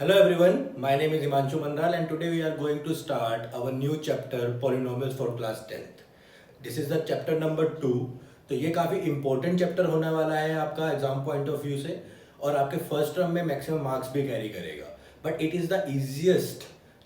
Hello everyone, my name is Himanshu Mandal and today we are going to start our new chapter Polynomials for class 10th. This is the chapter number 2. तो ये काफ़ी important chapter होने वाला है आपका exam point of view से और आपके फर्स्ट टर्म में मैक्सिमम मार्क्स भी कैरी करेगा. But it is the easiest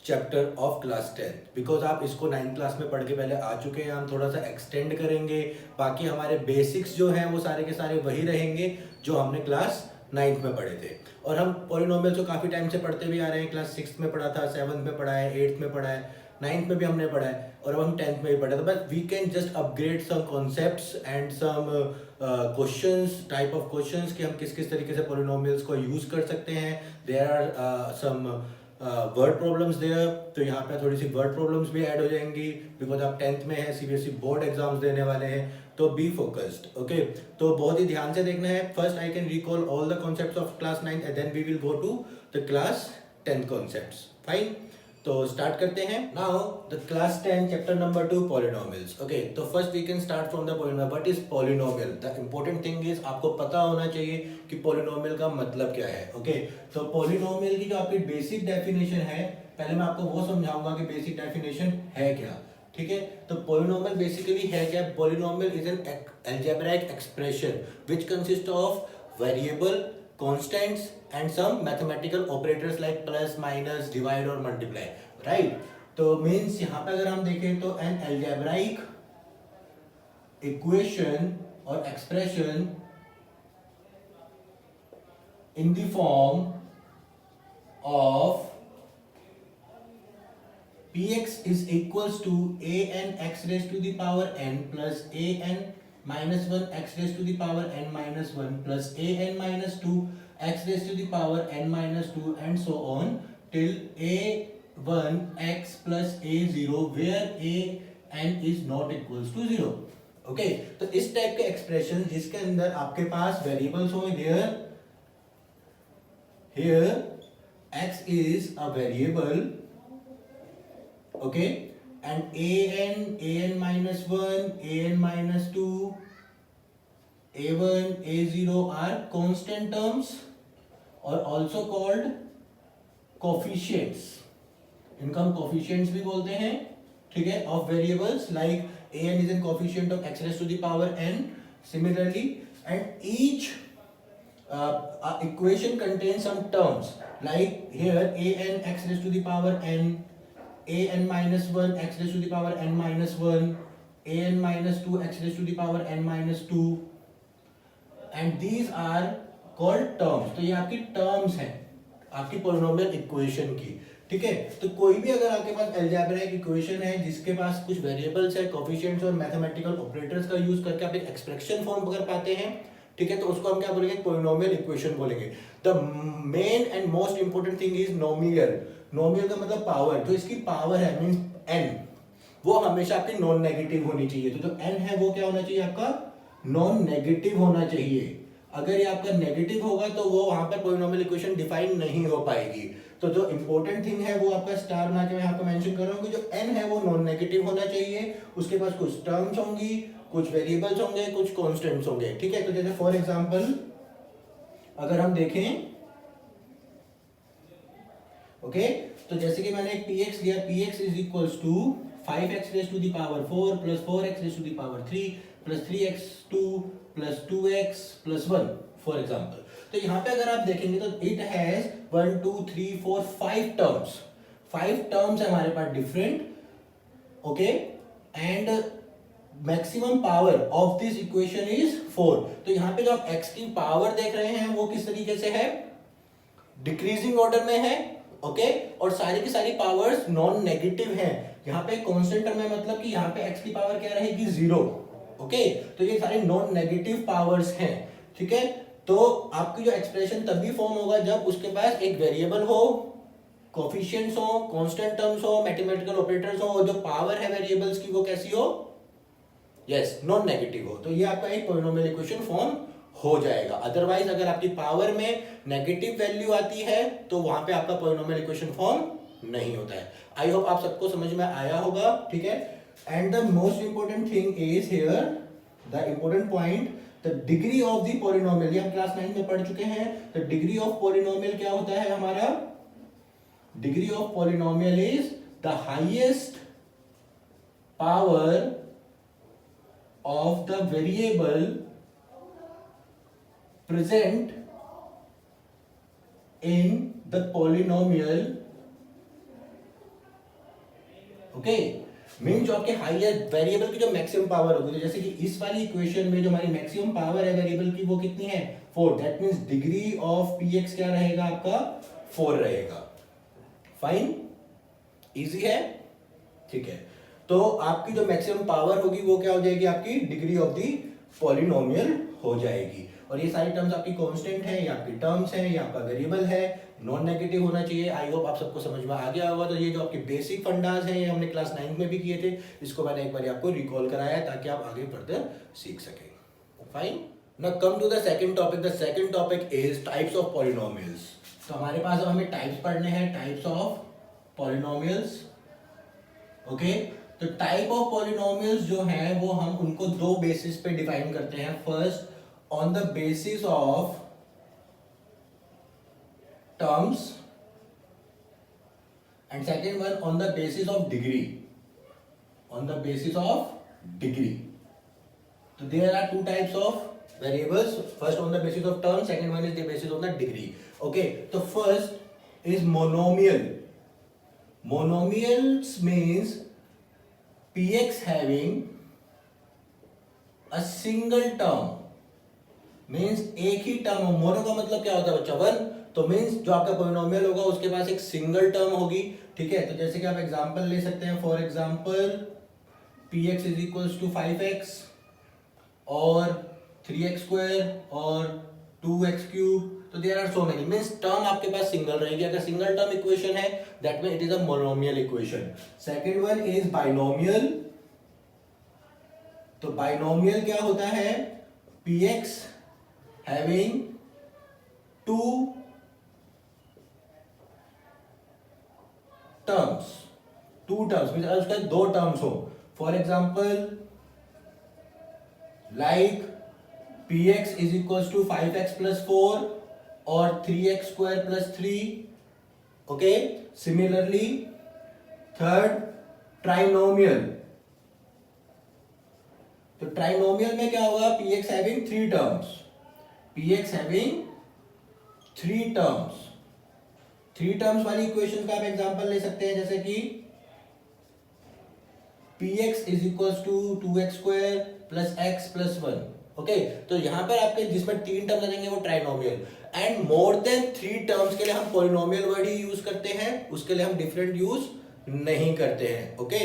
chapter of class 10th because आप इसको 9th क्लास में पढ़ के पहले आ चुके हैं. हम थोड़ा सा एक्सटेंड करेंगे, बाकी हमारे बेसिक्स जो हैं वो सारे के सारे वही रहेंगे जो हमने क्लास 9th में पढ़े थे. और हम पॉलिनोमियल को काफ़ी टाइम से पढ़ते भी आ रहे हैं. क्लास 6th में पढ़ा था, 7th में पढ़ा है, 8th में पढ़ा है, 9th में भी हमने पढ़ा है और अब हम 10th में भी पढ़ा था. But we can just upgrade some concepts and some questions, type of questions कि हम किस किस तरीके से पॉलिनोमियल्स को यूज़ कर सकते हैं. There are some word problems there, तो यहाँ पे थोड़ी सी वर्ड प्रॉब्लम्स भी ऐड हो जाएंगी बिकॉज आप 10th में हैं, सीबीएसई बोर्ड एग्जाम्स देने वाले हैं. तो बी फोकस्ड, ओके. तो बहुत ही ध्यान से देखना है. First I can recall all the concepts of class 9 and then we will go to the class 10 concepts. Fine, तो स्टार्ट करते हैं. Now the class 10 chapter number 2 polynomials. Okay, तो first we can start from the polynomial. What is polynomial? The important thing is आपको पता होना चाहिए कि polynomial का मतलब क्या है. ओके, तो पॉलिनोमियल की जो आपकी बेसिक डेफिनेशन है, पहले मैं आपको वो समझाऊंगा कि बेसिक डेफिनेशन है क्या. ठीक है, तो पॉलिनोमियल बेसिकली है क्या? Polynomial is an algebraic expression which consists of variable constants and some mathematical operators like plus minus divide और multiply, right? तो means यहाँ पे अगर हम देखें तो an algebraic equation or expression in the form of px is equals to an x raised to the power n plus an minus 1 x raised to the power n minus 1 plus an minus 2 x raised to the power n minus 2 and so on till a1 x plus a0 where a n is not equals to 0. Okay, तो इस type के expression जिसके अंदर आपके पास variables हों, here x is a variable, okay, and an minus 1, an minus 2, a1, a0 are constant terms or also called coefficients. इनको हम coefficients भी बोलते हैं, ठीक है, of variables. Like an is a coefficient of x raised to the power n. Similarly, and each equation contains some terms like here an x raised to the power n, an minus 1 x raised to the power n minus 1, an minus 2 x raised to the power n minus 2, and these are called terms. तो ये आपकी terms हैं आपकी polynomial equation की. ठीक है, तो कोई भी अगर आपके पास algebraic equation है जिसके पास कुछ variables है, coefficients और mathematical operators का यूज करके आप एक expression form कर पाते हैं, ठीक है, तो उसको हम क्या बोलेंगे? पोलिनोमियल इक्वेशन बोलेंगे. The main and most important thing is nomial. Nomial का मतलब पावर. जो इसकी पावर है मींस n, वो हमेशा आपकी नॉन नेगेटिव होनी चाहिए. तो जो n है वो क्या होना चाहिए? आपका नॉन नेगेटिव होना चाहिए. अगर ये आपका नेगेटिव होगा तो वो वहां पर पोलिनोमियल इक्वेशन डिफाइन नहीं हो पाएगी. तो जो इंपॉर्टेंट थिंग है वो आपका स्टार बना के मैं आपको मेंशन कर रहा हूँ कि जो n है वो नॉन नेगेटिव होना चाहिए. उसके पास कुछ टर्म्स होंगी, कुछ वेरिएबल्स होंगे, कुछ कांस्टेंट्स होंगे. ठीक है, तो जैसे फॉर एग्जांपल अगर हम देखें, ओके, तो जैसे कि मैंने एक px लिया, px is equals to 5x raise to the power 4 plus 4x raise to the power 3 plus 3x2 plus 2x plus 1 for example. तो यहाँ पे अगर आप देखेंगे तो इट हैज 1 2 3 4 5 टर्म्स. 5 टर्म्स है हमारे पास different, okay, and maximum power of this equation is 4. तो यहाँ पे जो आप x की पावर देख रहे हैं वो किस तरीके से है? डिक्रीजिंग ऑर्डर में है, ओके, और सारी की सारी पावर्स नॉन नेगेटिव हैं. यहाँ पे कांस्टेंट टर्म है, मतलब कि यहाँ पे x की पावर क्या रहेगी? 0. ओके, तो ये सारे नॉन नेगेटिव पावर्स हैं. ठीक है, तो आपकी जो एक्सप्रेशन तभी फॉर्म होगा जब उसके पास एक वेरिएबल हो, कोफिशिएंट्स हो, कांस्टेंट टर्म्स हो, मैथमेटिकल ऑपरेटर्स हो, और जो पावर है वेरिएबल्स की वो कैसी हो? यस, नॉन नेगेटिव हो. तो ये आपका एक पॉलिनोमियल इक्वेशन फॉर्म हो जाएगा. अदरवाइज अगर आपकी पावर में नेगेटिव वैल्यू आती है तो वहां पे आपका पॉलिनोमियल इक्वेशन फॉर्म नहीं होता है. आई होप आप सबको समझ में आया होगा. ठीक है, and the most important thing is here the important point, the degree of the polynomial. ये हम क्लास 9 में पढ़ चुके हैं. द डिग्री ऑफ पॉलिनोमियल क्या होता है हमारा? Degree of polynomial is the highest power of the variable present in the polynomial. Okay, mean जो आपके हाईएस्ट वेरिएबल की जो मैक्सिमम पावर होगी, तो जैसे कि इस वाली इक्वेशन में जो हमारी मैक्सिमम पावर है वेरिएबल की वो कितनी है 4. That means degree of px क्या रहेगा आपका 4 रहेगा. फाइन, इजी है. ठीक है, तो आपकी जो मैक्सिमम पावर होगी वो क्या हो जाएगी आपकी डिग्री ऑफ दी पॉलिनोमियल हो जाएगी. और ये सारी टर्म्स आपकी कांस्टेंट है, ये आपकी टर्म्स है, ये आपका वेरिएबल है, नॉन नेगेटिव होना चाहिए. आई होप आप सबको समझ में आ गया होगा. तो ये जो आपके बेसिक फंडास हैं ये हमने क्लास 9 में भी किए थे, इसको मैंने एक बार आपको रिकॉल कराया है ताकि आप आगे फर्दर सीख सकें. Fine, now come to the second topic. The second topic is types of polynomials. तो हमारे पास अब हमें टाइप्स पढ़ने हैं, टाइप्स ऑफ पॉलिनोमियल्स. ओके, तो टाइप ऑफ पॉलिनोमियल्स जो हैं वो हम उनको दो बेसिस पे डिफाइन करते हैं. First on the basis of terms and second one on the basis of degree. On the basis of degree. So there are two types of variables. First on the basis of terms, second one is the basis of the degree. Okay, so first is monomial. Monomials means px having a single term. Means एक ही term. Mono का मतलब क्या होता है बच्चा 1. तो means जो आपका पॉलिनोमियल होगा उसके पास एक सिंगल टर्म होगी. ठीक है, तो जैसे कि आप एग्जांपल ले सकते हैं. For example px is equals to 5x और 3x स्क्वायर और 2x क्यूब. तो there are so many. Means term आपके पास सिंगल रहेगी. अगर सिंगल टर्म इक्वेशन है that mean it is a monomial equation. Second one is binomial. तो binomial क्या होता है, px having two terms. means उसका दो टर्म्स हो. For example like px is equal to 5x plus 4 और 3x square plus 3. Okay, similarly third trinomial. तो trinomial में क्या होगा, px having three terms. px having three terms. Three terms वाली equation का आप एग्जांपल ले सकते हैं, जैसे कि px is equal to 2x square plus x plus 1. Okay, तो यहां पर आपके जिसमें तीन टर्म लगेंगे वो trinomial. And more than three terms के लिए हम पॉलिनोमियल वर्ड ही यूज करते हैं, उसके लिए हम डिफरेंट यूज नहीं करते हैं. ओके,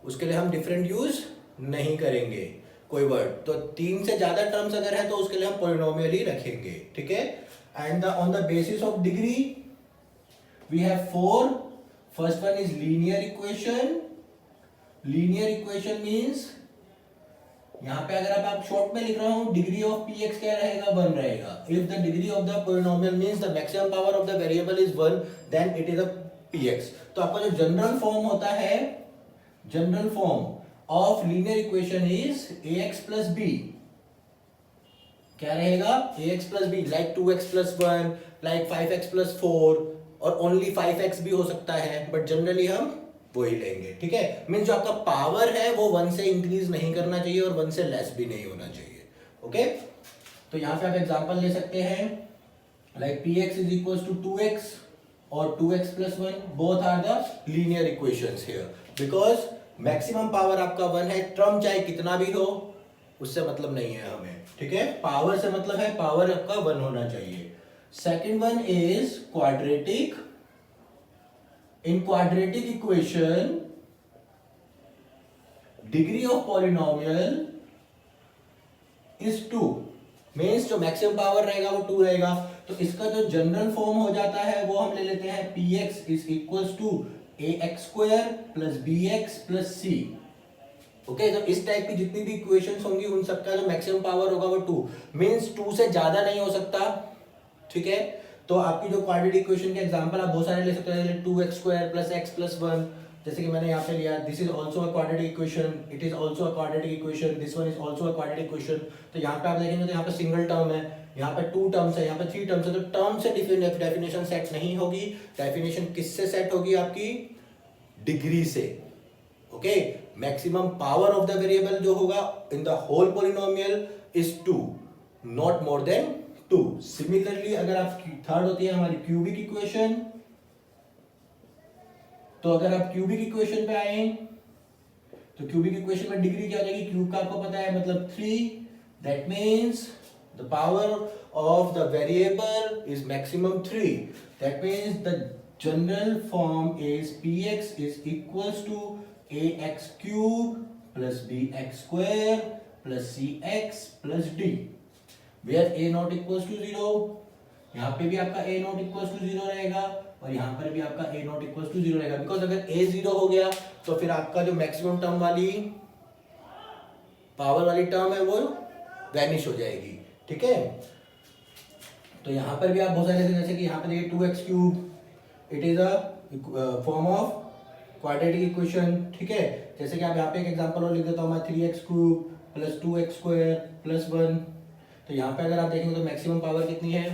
उसके लिए हम डिफरेंट यूज नहीं करेंगे कोई वर्ड. तो तीन से ज्यादा टर्म्स अगर है तो उसके लिए हम पॉलिनोमियल ही रखेंगे. ठीक है, and on the basis of degree we have 4. First one is linear equation. Linear equation means यहां पे अगर आप शॉर्ट में लिख रहा हूं, डिग्री ऑफ px क्या रहेगा 1 रहेगा. If the degree of the polynomial means the maximum power of the variable is 1 then it is a px. तो आपका जो जनरल फॉर्म होता है, general form of linear equation is ax plus b. क्या रहेगा, ax plus b, like 2x plus 1, like 5x plus 4 और only 5x भी हो सकता है, बट जनरली हम वो ही लेंगे. ठीक है, मीन्स जो आपका पावर है वो 1 से इंक्रीज नहीं करना चाहिए और 1 से लेस भी नहीं होना चाहिए. ओके, तो यहाँ पे आप एग्जांपल ले सकते हैं like px is equals to 2x और 2x plus 1. both are the linear equations here because maximum power आपका 1 है. टर्म चाहे कितना भी हो उससे मतलब नहीं है हमें. ठीक है, पावर से मतलब है पावर आपका 1 होना चाहिए. Second one is quadratic. In quadratic equation degree of polynomial is 2. Means जो मैक्सिमम पावर रहेगा वो 2 रहेगा. तो इसका जो जनरल फॉर्म हो जाता है वो हम ले लेते हैं px is equals to ax square plus bx plus c. Okay, तो इस टाइप की जितनी भी इक्वेशंस होंगी उन सबका जो मैक्सिमम पावर होगा वो 2. मींस 2 से ज्यादा नहीं हो सकता. ठीक है, तो आपकी जो क्वाड्रेटिक इक्वेशन के एग्जांपल आप बहुत सारे ले सकते हो, 2x square plus x plus 1. जैसे कि मैंने यहाँ पे लिया, this is also a quadratic equation, it is also a quadratic equation, this one is also a quadratic equation. तो यहाँ पे आप देखेंगे तो यहाँ पे सिंगल टर्म है, यहाँ पे 2 टर्म्स है, यहाँ पे 3 टर्म्स है, तो टर्म से डेफिनेशन सेट नहीं होगी। डेफिनेशन किससे सेट होगी आपकी? डिग्री से। Okay, maximum power of the variable जो होगा in the whole polynomial is 2, not more than 2। Similarly अगर आप थर्ड होती है हमारी क्यूबिक इक्वेशन, तो अगर आप क्यूबिक इक्वेशन पे आए तो क्यूबिक इक्वेशन में डिग्री क्या हो जाएगी? क्यूब का आपको पता है मतलब 3, that means the power of the variable is maximum 3, that means the general form is px is equals to ax cube plus bx square plus cx plus d, where a not equals to 0। यहाँ पे भी आपका a not equals to 0 रहेगा और यहाँ पर भी आपका a not equals to 0 रहेगा, बिकॉज अगर a 0 हो गया तो फिर आपका जो मैक्सिमम टर्म वाली पावर वाली टर्म है वो वैनिश हो जाएगी। ठीक है, तो यहाँ पर भी आप बहुत सारे जैसे कि यहाँ पे देखिए 2x cube, it is a form of quadratic equation. ठीक है, जैसे कि आप यहाँ पे एक एग्जांपल और लिख देता हूँ मैं, 3x cube plus 2x square plus 1। तो यहाँ पे अगर आप देखेंगे तो मैक्सिमम पावर कितनी है?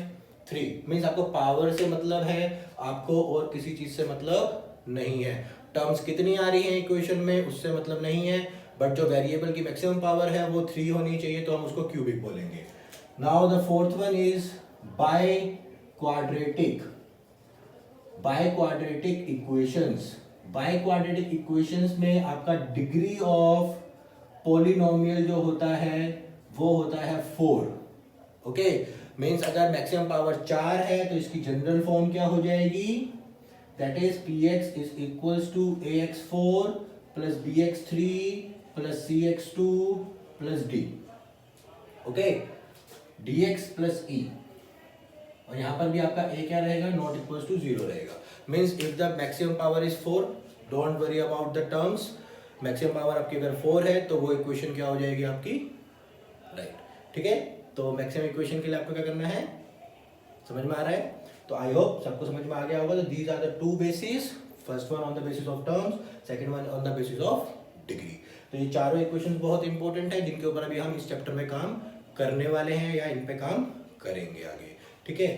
3। मीन्स आपको पावर से मतलब है, आपको और किसी चीज से मतलब नहीं है। टर्म्स कितनी आ रही है इक्वेशन में उससे मतलब नहीं है, बट जो वेरिएबल की मैक्सिमम पावर है वो 3 होनी चाहिए, तो हम उसको क्यूबिक बोलेंगे। Now the fourth one is by quadratic equations. By quadratic equations में आपका डिग्री ऑफ पॉलिनोमियल जो होता है वो होता है 4। ओके, मीन्स अगर मैक्सिमम पावर 4 है तो इसकी जनरल फॉर्म क्या हो जाएगी? That is px is equals to ax4 plus bx3 plus cx2 plus d। Okay, dx plus e, और यहां पर भी आपका a क्या रहेगा? नॉट इक्वल्स टू 0 रहेगा। Means if the maximum power is 4, don't worry about the terms. Maximum power आपकी अगर 4 है तो वो इक्वेशन क्या हो जाएगी आपकी? राइट। ठीक है, तो मैक्सिमम इक्वेशन के लिए आपको क्या करना है, समझ में आ रहा है? तो आई होप सबको समझ में आ गया होगा। तो these are the 2 basis, first one on the basis of terms, second one on the basis of degree. तो ये चारों इक्वेशंस बहुत इंपॉर्टेंट है, जिनके ऊपर अभी हम इस चैप्टर में काम करने वाले हैं या इन पे काम करेंगे आगे। ठीक है,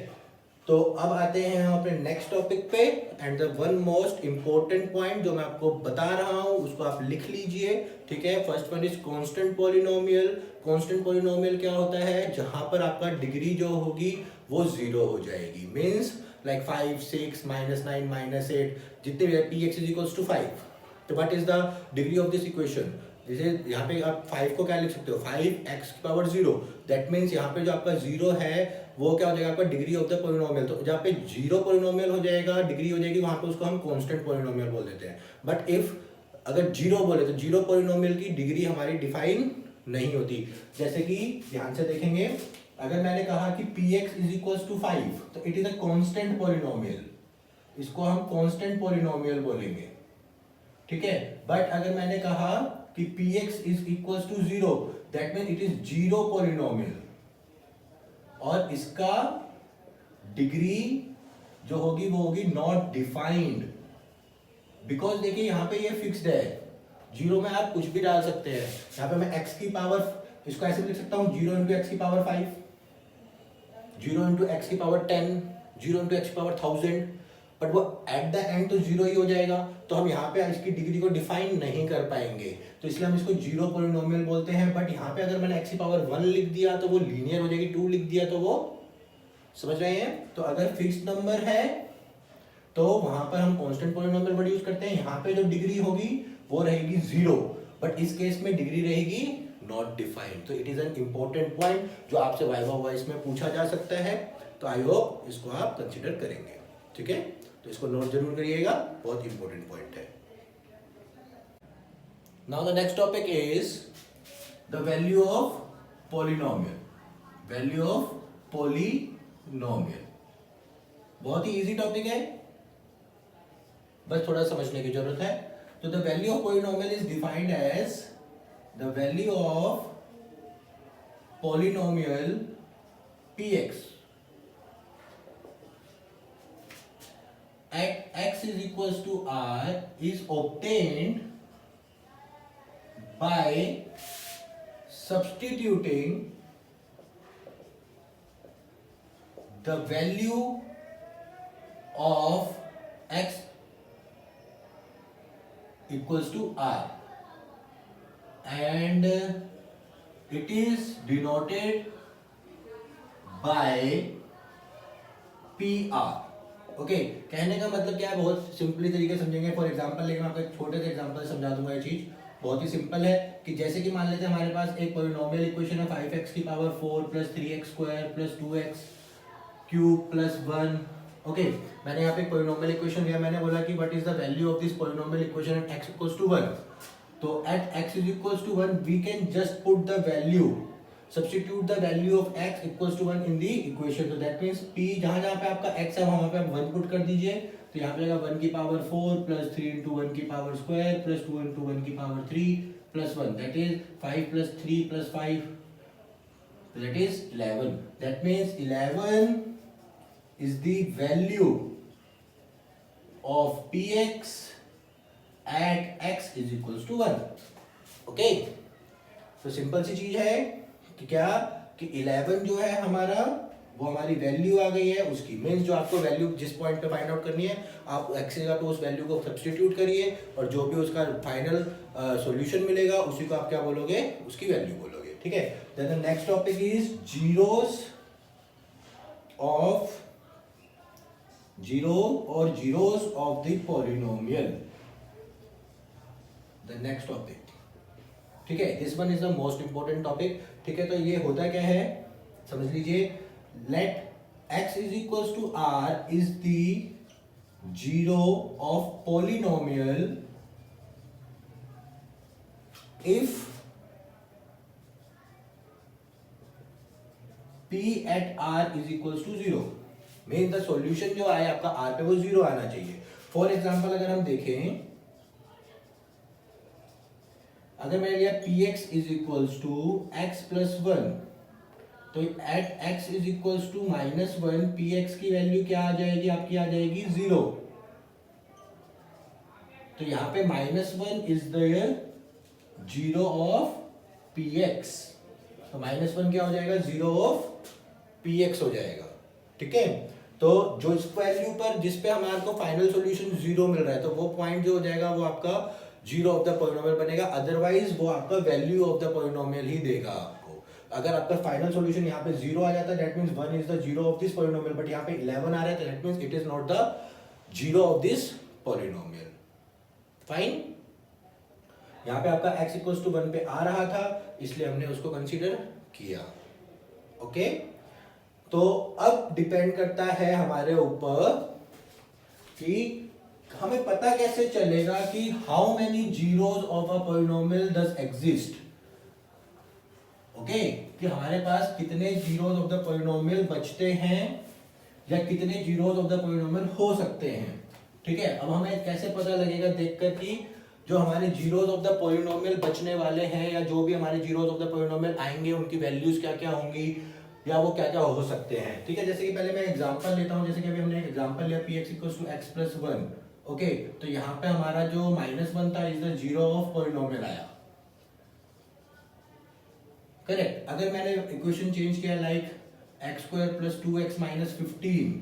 तो अब आते हैं हम अपने नेक्स्ट टॉपिक पे, and the one most important point जो मैं आपको बता रहा हूं उसको आप लिख लीजिए। ठीक है, first one is constant polynomial. Constant polynomial क्या होता है? जहां पर आपका डिग्री जो होगी वो 0 हो जाएगी। मीन्स लाइक 5, 6, -9, -8 जितने भी px इज इक्वल्स टू 5। तो what is the degree of this equation? जैसे यहाँ पे आप 5 को क्या लिख सकते हो? 5x की पावर 0। दैट मीन्स यहाँ पे जो आपका 0 है वो क्या हो जाएगा आपका? Degree of the polynomial. तो जहाँ पे 0 पॉलिनोमियल हो जाएगा, डिग्री हो जाएगी, वहां पे उसको हम कांस्टेंट पॉलिनोमियल बोल देते हैं। बट इफ अगर 0 बोले तो 0 पॉलिनोमियल की डिग्री हमारी डिफाइन नहीं होती। जैसे कि ध्यान से देखेंगे, अगर मैंने कहा कि px इज इक्वल्स टू 5, तो it is a constant polynomial, इसको हम कांस्टेंट पॉलिनोमियल बोलेंगे। ठीक है, बट अगर मैंने कहा कि px is equals to 0, that mean it is 0 polynomial, और इसका डिग्री जो होगी वो होगी नॉट डिफाइंड। बिकॉज देखिए यहाँ पे ये फिक्स्ड है, 0 में आप कुछ भी डाल सकते हैं। यहाँ पे मैं x की पावर, इसको ऐसे भी लिख सकता हूँ 0 इंटू एक्स की पावर 5, 0 इंटू एक्स की पावर 10, 0 इंटू एक्स की पावर 1000, बट वो एट द एंड तो 0 ही हो जाएगा। तो हम यहाँ पे इसकी डिग्री को डिफाइन नहीं कर पाएंगे, तो इसलिए हम इसको 0 पॉलिनोमियल बोलते हैं। बट यहाँ पे अगर मैंने x की पावर 1 लिख दिया तो वो लीनियर हो जाएगी, 2 लिख दिया तो वो, समझ रहे हैं? तो अगर फिक्स्ड नंबर है तो वहां पर हम कांस्टेंट पॉलिनोमियल वर्ड यूज करते हैं। यहाँ पे जो डिग्री होगी वो रहेगी 0, बट इस केस में डिग्री रहेगी नॉट डिफाइंड। तो it is an important point जो आपसे वाइवा वॉइस में पूछा जा सकता है। तो आई होप इसको आप कंसिडर करेंगे। ठीक है, तो इसको नोट जरूर करिएगा, बहुत इंपॉर्टेंट पॉइंट है। Now the next topic is the value of polynomial. Value of polynomial बहुत ही इजी टॉपिक है, बस थोड़ा समझने की जरूरत है। तो the value of polynomial is defined as the value of polynomial px at x is equals to r is obtained by substituting the value of x equals to r, and it is denoted by PR. Okay, कहने का मतलब क्या है, बहुत simply तरीके से समझेंगे. For example लेकिन मैं आपको एक छोटे से एग्जांपल समझा दूंगा. ये चीज बहुत ही सिंपल है कि जैसे कि मान लेते हैं हमारे पास एक पॉलिनोमियल इक्वेशन है 5x की power 4 plus 3x square plus 2x cube plus 1. Okay, मैंने यहाँ पे एक पॉलिनोमियल इक्वेशन लिया. मैंने बोला कि what is the value of this polynomial equation at x equals to 1. तो at x is equals to 1 we can just put the value, substitute the value of x equals to 1 in the equation. So that means p जहाँ जहाँ पे आपका x है वहाँ पे आप 1 put कर दीजिए. तो यहाँ पे आएगा 1 की पावर 4 प्लस 3 इंटू 1 की पावर स्क्वायर प्लस 2 इंटू 1 की power 3 plus 1. That is 5 plus 3 plus 5, that is 11. That means 11 is the value of px at x is equals to 1. Okay, तो सिंपल सी चीज है कि क्या कि 11 जो है हमारा वो हमारी वैल्यू आ गई है उसकी. मीन्स जो आपको वैल्यू जिस पॉइंट पे फाइंड आउट करनी है आप x जगह पे उस वैल्यू को सब्स्टिट्यूट करिए और जो भी उसका फाइनल सॉल्यूशन मिलेगा उसी को आप क्या बोलोगे, उसकी वैल्यू बोलोगे. ठीक है. Then the next topic is zeros of the polynomial. The next topic. ठीक है, this one is the most important topic. ठीक है, तो ये होता क्या है समझ लीजिए. Let x is equals to r is the zero of polynomial if p at r is equals to 0. Mean the solution जो आए आपका r पे वो 0 आना चाहिए. फॉर एग्जांपल अगर हम देखें, अगर मैंने लिया px is equals to x plus 1, तो at x is equals to minus 1 px की वैल्यू क्या आ जाएगी, आपकी आ जाएगी 0. तो यहाँ पे -1 is the zero of px. तो -1 क्या हो जाएगा, 0 ऑफ px हो जाएगा. ठीक है, तो जो इस वैल्यू पर जिस पे हमारे को फाइनल सॉल्यूशन 0 मिल रहा है तो वो पॉइंट जो हो जाएगा वो आपका जीरो ऑफ द पॉलिनोमियल बनेगा. अदरवाइज वो आपका वैल्यू ऑफ द पॉलिनोमियल ही देगा आपको. अगर आपका फाइनल सॉल्यूशन यहाँ पे 0 आ जाता है that means 1 is the zero of this polynomial, but यहाँ पे 11 आ रहा है तो that means it is not the zero of this polynomial. Fine. यहाँ पे आपका x इक्वल्स टू 1 पे आ रहा था इसलिए हमने उसको कंसीडर किया. ओके, तो अब डिपेंड करता है हमारे ऊपर कि हमें पता कैसे चलेगा कि how many zeros of a polynomial does exist. Okay, कि हमारे पास कितने जीरोस ऑफ द पॉलिनोमियल बचते हैं या कितने जीरोस ऑफ द पॉलिनोमियल हो सकते हैं. ठीक है, अब हमें कैसे पता लगेगा देखकर कि जो हमारे जीरोस ऑफ द पॉलिनोमियल बचने वाले हैं या जो भी हमारे जीरोस ऑफ द पॉलिनोमियल आएंगे उनकी वैल्यूज क्या क्या होंगी या वो क्या क्या हो सकते हैं. ठीक है, जैसे कि पहले मैं एग्जांपल लेता हूं. जैसे कि अभी हमने एक एग्जांपल लिया px equals to x plus 1. Okay, तो यहाँ पे हमारा जो -1 था is the zero of polynomial आया. करेक्ट. अगर मैंने इक्वेशन चेंज किया like x square plus 2x minus 15.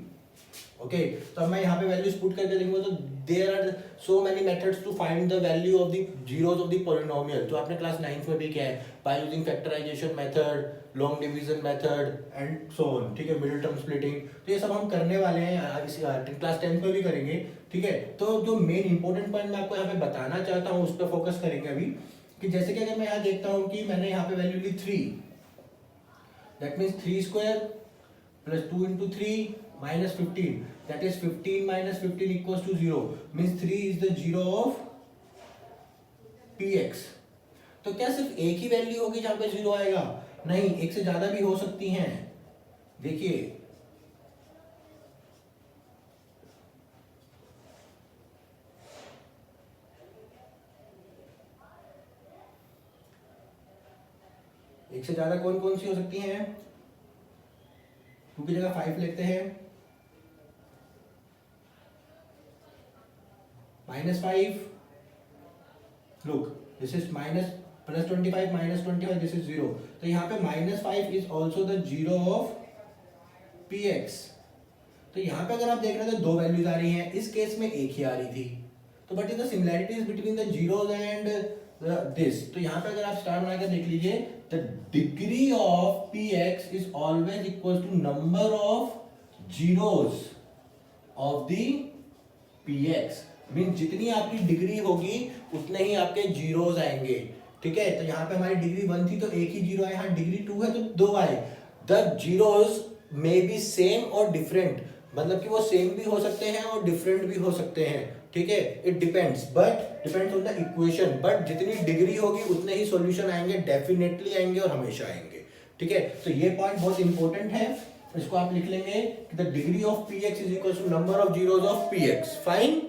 Okay, तो अब मैं यहाँ पे वैल्यूज पुट करके देखूंगा तो there are so many methods to find the value of the zeros of the polynomial. तो आपने क्लास 9th में भी किया है by using factorisation method, long division method and so on. ठीक है, मिडिल टर्म स्प्लिटिंग. तो ये सब हम करने वाले हैं इस क्लास 10th में भी करेंगे. ठीक है, तो जो मेन इंपॉर्टेंट पॉइंट मैं आपको यहाँ पे बताना चाहता हूँ उस पर फोकस करेंगे अभी. कि जैसे कि अगर मैं यहाँ देखता हूँ कि मैंने यहाँ पे वैल्यू ली 3, that means 3 square plus 2 into 3 minus 15, that is 15 minus 15 equals to 0. Means 3 is the zero of px. तो क्या सिर्फ एक ही वैल्यू होगी जहां पे 0 आएगा? नहीं, एक से ज्यादा भी हो सकती हैं. देखिए एक से ज्यादा कौन कौन सी हो सकती हैं? 2 की जगह 5 लेते हैं. -5, look this is minus plus 25 minus 25, this is 0, तो यहाँ पे -5 is also the 0 of px। तो यहाँ पे अगर आप देख रहे थे दो वैल्यूज आ रही हैं, इस केस में एक ही आ रही थी, तो but is the similarities between the zeros and this. तो यहाँ पे अगर आप स्टार बनाकर देख लीजिए, the degree of px is always equal to number of zeros of the px, mean जितनी आपकी डिग्री होगी उतने ही आपके जीरोस आएंगे, ठीक है। तो यहाँ पे हमारी डिग्री 1 थी तो एक ही जीरो आया, यहाँ डिग्री 2 है तो 2 आए। The zeros may be same और डिफरेंट, मतलब कि वो सेम भी हो सकते हैं और डिफरेंट भी हो सकते हैं, ठीक है। It depends, but depends on the equation, but जितनी डिग्री होगी उतने ही सॉल्यूशन आएंगे, डेफिनेटली आएंगे और हमेशा आएंगे, ठीक है। तो ये पॉइंट बहुत इंपॉर्टेंट है, इसको आप लिख लेंगे कि the degree of px is equal to number of zeros of px। Fine.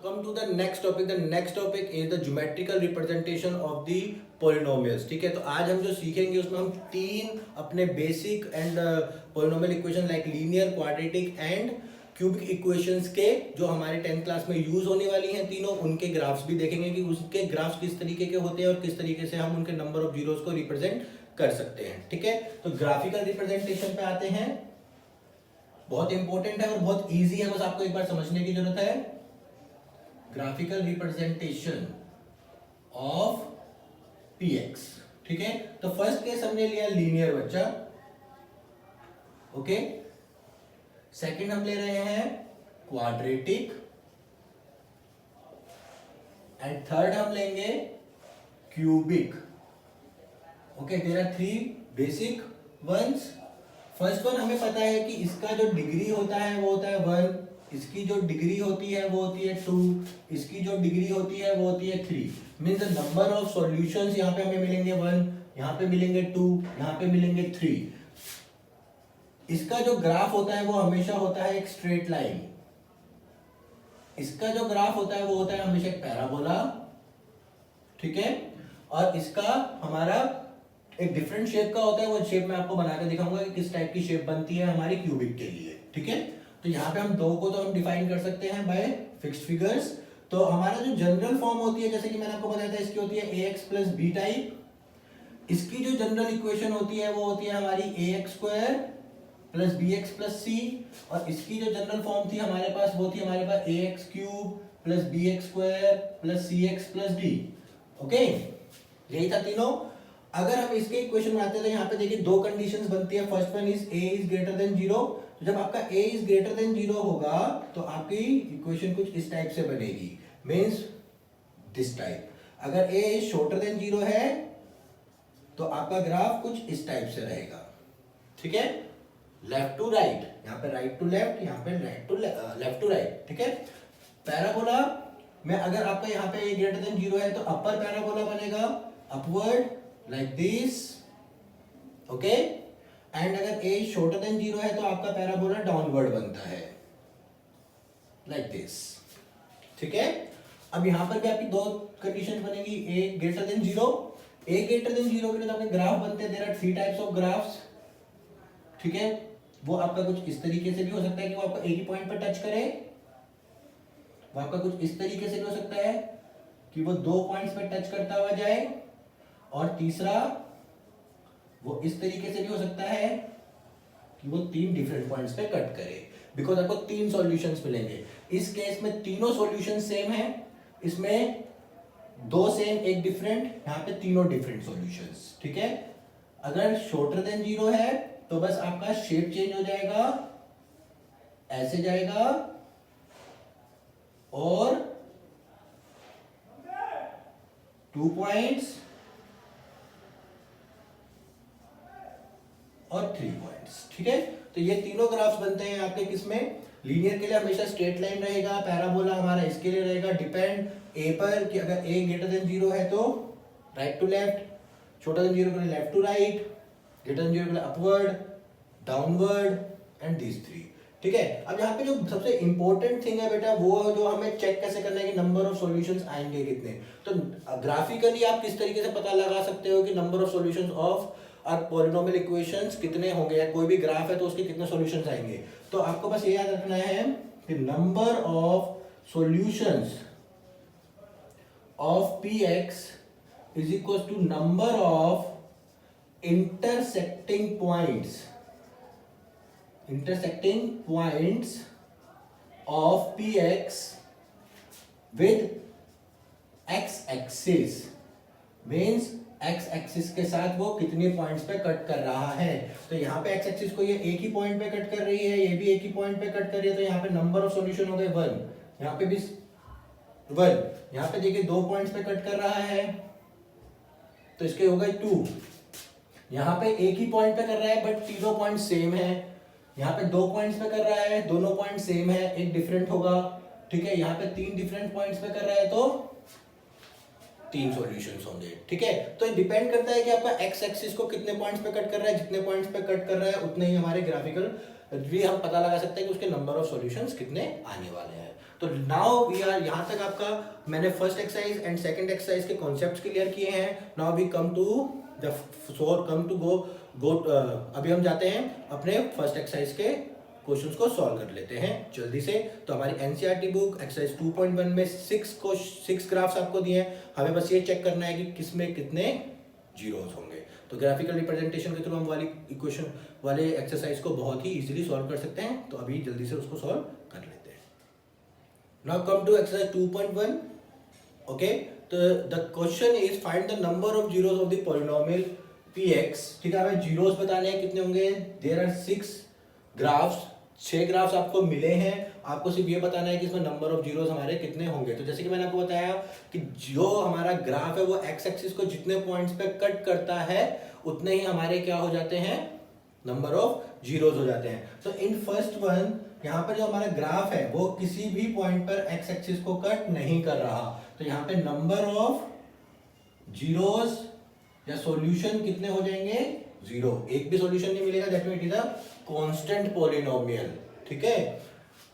Come to the next topic. The next topic is the geometrical representation of the polynomials, ठीक है। तो आज हम जो सीखेंगे उसमें हम तीन अपने basic and polynomial equation like linear, quadratic and cubic equations के जो हमारे 10th क्लास में यूज होने वाली हैं तीनों, उनके ग्राफ्स भी देखेंगे कि उसके ग्राफ्स किस तरीके के होते हैं और किस तरीके से हम उनके नंबर ऑफ जीरोस को रिप्रेजेंट कर सकते हैं, ठीक है। तो ग्राफिकल रिप्रेजेंटेशन पे आते हैं, बहुत इंपॉर्टेंट है और बहुत ईजी है, बस आपको एक बार समझने की जरूरत है। ग्राफिकल रिप्रेजेंटेशन ऑफ px, ठीक है। तो फर्स्ट केस हमने लिया लीनियर बच्चा, ओके। सेकंड हम ले रहे हैं क्वाड्रेटिक एंड थर्ड हम लेंगे cubic, okay. There are 3 basic ones. First one हमें पता है कि इसका जो डिग्री होता है वो होता है 1, इसकी जो डिग्री होती है वो होती है 2, इसकी जो डिग्री होती है वो होती है 3। Means the number of solutions यहाँ पे हमें मिलेंगे 1, यहाँ पे मिलेंगे 2, यहाँ पे मिलेंगे 3। इसका जो ग्राफ होता है वो हमेशा होता है एक स्ट्रेट लाइन, इसका जो ग्राफ होता है वो होता है हमेशा एक पैराबोला, ठीक है। और इसका हमारा एक डिफरेंट शेप का होता है, वो शेप मैं आपको बना के दिखाऊंगा कि किस टाइप की शेप बनती है हमारी क्यूबिक के लिए, ठीक है। तो यहाँ पे हम दो को तो हम डिफाइन कर सकते हैं बाय फिक्स्ड फिगर्स। तो हमारा जो जनरल फॉर्म होती है, जैसे कि मैंने आपको बताया था, इसकी होती है ax प्लस बी टाइप। इसकी जो जनरल इक्वेशन होती है वो होती है हमारी ax square plus bx plus c, और इसकी जो जनरल फॉर्म थी हमारे पास वो थी हमारे पास ax cube plus bx square plus cx plus d, okay. यही था तीनों। अगर हम इसके इक्वेशन बनाते हैं तो यहाँ पे देखिए दो कंडीशंस बनती है। First one is a is greater than 0। तो जब आपका a इज ग्रेटर देन 0 होगा तो आपकी इक्वेशन कुछ इस टाइप से बनेगी, मींस दिस टाइप। अगर a इज शॉर्टर देन 0 है तो आपका ग्राफ कुछ इस टाइप से रहेगा, ठीक है। लेफ्ट टू राइट, यहाँ पे राइट टू लेफ्ट, यहाँ पे लेफ्ट टू राइट, ठीक है। पैराबोला में अगर आपका यहाँ पे a ग्रेटर देन 0 है तो अपर पैराबोला बनेगा upward like this, okay. And अगर a शॉर्टर देन 0 है तो आपका पैराबोला डाउनवर्ड बनता है लाइक दिस, ठीक है। अब यहां पर भी आपकी दो कंडीशन बनेगी, a greater than 0। a greater than 0 के लिए तो आपके ग्राफ बनते हैं, there are 3 types of graphs, ठीक है। वो आपका कुछ इस तरीके से भी हो सकता है कि वो आपको एक ही पॉइंट पर टच करे, वो आपका कुछ इस तरीके से भी हो सकता है कि वो 2 पॉइंट्स पर टच करता हुआ जाए, और तीसरा वो इस तरीके से भी हो सकता है कि वो 3 डिफरेंट पॉइंट्स पे कट करे, बिकॉज आपको 3 सॉल्यूशंस मिलेंगे। इस केस में तीनों सॉल्यूशन सेम है, इसमें 2 सेम एक डिफरेंट, यहाँ पे तीनों डिफरेंट सॉल्यूशंस, ठीक है। अगर शॉर्टर देन 0 है तो बस आपका शेप चेंज हो जाएगा, ऐसे जाएगा, और 2 पॉइंट्स और 3 पॉइंट्स, ठीक है। तो ये तीनों ग्राफ्स बनते हैं आपके किसमें, लीनियर के लिए हमेशा स्ट्रेट लाइन रहेगा, पैराबोला हमारा इसके लिए रहेगा डिपेंड a पर, कि अगर a ग्रेटर देन 0 है तो राइट टू लेफ्ट, छोटा देन 0 के लिए left to right, greater than 0 के लिए अपवर्ड, डाउनवर्ड एंड दिस 3, ठीक है। अब यहाँ पे जो सबसे इंपॉर्टेंट थिंग है बेटा, वो जो हमें चेक कैसे करना है कि नंबर ऑफ सॉल्यूशंस आएंगे कितने। तो ग्राफिकली आप किस तरीके से पता लगा सकते हो कि नंबर ऑफ सॉल्यूशंस ऑफ और पॉलिनोमियल इक्वेशंस कितने होंगे, या कोई भी ग्राफ है तो उसके कितने सॉल्यूशंस आएंगे। तो आपको बस ये याद रखना है कि number of solutions of px is equals to number of intersecting points of px with x axis means x axis के साथ वो कितने पॉइंट्स पे कट कर रहा है। तो यहाँ पे x एक्सिस को ये एक ही पॉइंट पे कट कर रही है, ये भी एक ही पॉइंट पे कट कर रही है, तो यहाँ पे नंबर ऑफ सॉल्यूशन हो गए 1, यहाँ पे भी 1, यहाँ पे देखिए 2 पॉइंट्स पे कट कर रहा है तो इसके हो गए 2। यहाँ पे एक ही पॉइंट पे कर रहा है बट तीनों पॉइंट सेम है, यहाँ पे 2 पॉइंट्स पे कर रहा है, दोनों पॉइंट सेम है, एक डिफरेंट होगा, ठीक है। यहाँ पे 3 डिफरेंट पॉइंट्स पे कर रहा है तो 3 सॉल्यूशंस होंगे, ठीक है। तो ये डिपेंड करता है कि आपका एक्स एक्सिस को कितने पॉइंट्स पे कट कर रहा है, जितने पॉइंट्स पे कट कर रहा है उतने ही हमारे ग्राफिकल भी हम पता लगा सकते हैं कि उसके नंबर ऑफ सॉल्यूशंस कितने आने वाले हैं। तो नाउ वी आर, यहाँ तक आपका मैंने first exercise and second exercise के कॉन्सेप्ट्स क्लियर किए हैं। Now we come to go अभी हम जाते हैं अपने फर्स्ट एक्सरसाइज के क्वेश्चंस को सॉल्व कर लेते हैं जल्दी से। तो हमारी एनसीईआरटी बुक एक्सरसाइज 2.1 में 6 ग्राफ्स आपको दिए हैं, हमें बस ये चेक करना है कि किसमें कितने जीरोस होंगे। तो ग्राफिकल रिप्रेजेंटेशन के थ्रू हम वाली इक्वेशन वाले एक्सरसाइज को बहुत ही इजीली सॉल्व कर सकते हैं। तो अभी जल्दी से उसको सॉल्व कर लेते हैं। Now come to exercise 2.1। Okay, तो the question is find the number of zeros of the polynomial px। ठीक है, हमें जीरोस बताने हैं कितने होंगे। देयर आर 6 ग्राफ्स, 6 ग्राफ्स आपको मिले हैं, आपको सिर्फ ये बताना है कि इसमें नंबर ऑफ जीरोस हमारे कितने होंगे। तो जैसे कि मैंने आपको बताया कि जो हमारा ग्राफ है वो एक्स एक्सिस को जितने पॉइंट्स पे कट करता है उतने ही हमारे क्या हो जाते हैं, नंबर ऑफ जीरोस हो जाते हैं। तो इन फर्स्ट वन यहाँ पर जो हमारा ग्राफ है वो किसी भी पॉइंट पर एक्स एक्सिस को कट नहीं कर रहा, तो यहाँ पे नंबर ऑफ जीरोस या सॉल्यूशन कितने हो जाएंगे, 0। एक भी सॉल्यूशन नहीं मिलेगा, that means it is a constant polynomial. ठीक है,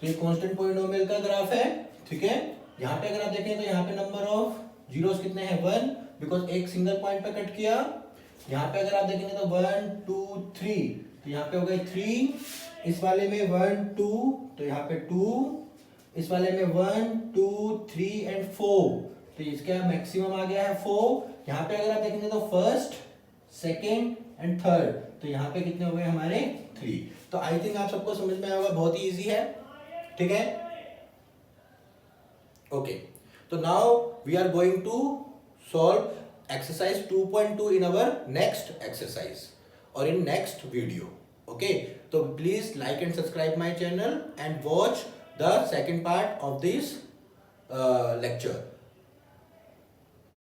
तो ये कांस्टेंट पॉलिनोमियल का ग्राफ है। ठीक है, यहाँ पे अगर आप देखें तो यहाँ पे नंबर ऑफ जीरोस कितने हैं, 1, बिकॉज एक सिंगल पॉइंट पे कट किया। यहाँ पे अगर आप देखेंगे तो 1 2 3, तो यहाँ पे हो गए 3, इस वाले में 1 2, तो यहाँ पे 2, इस वाले में 1 2 3 एंड 4, तो इसका मैक्सिमम आ गया है 4। यहाँ पे अगर आप देखेंगे तो फर्स्ट, सेकेंड एंड थर्ड, तो यहाँ पे कितने हो गए हमारे 3। तो आई थिंक आप सबको समझ में आएगा, बहुत ही इजी है। ठीक है, ओके। तो now we are going to solve exercise 2.2 in our next exercise और इन नेक्स्ट वीडियो। ओके, तो please like and subscribe my channel and watch the second part of this lecture.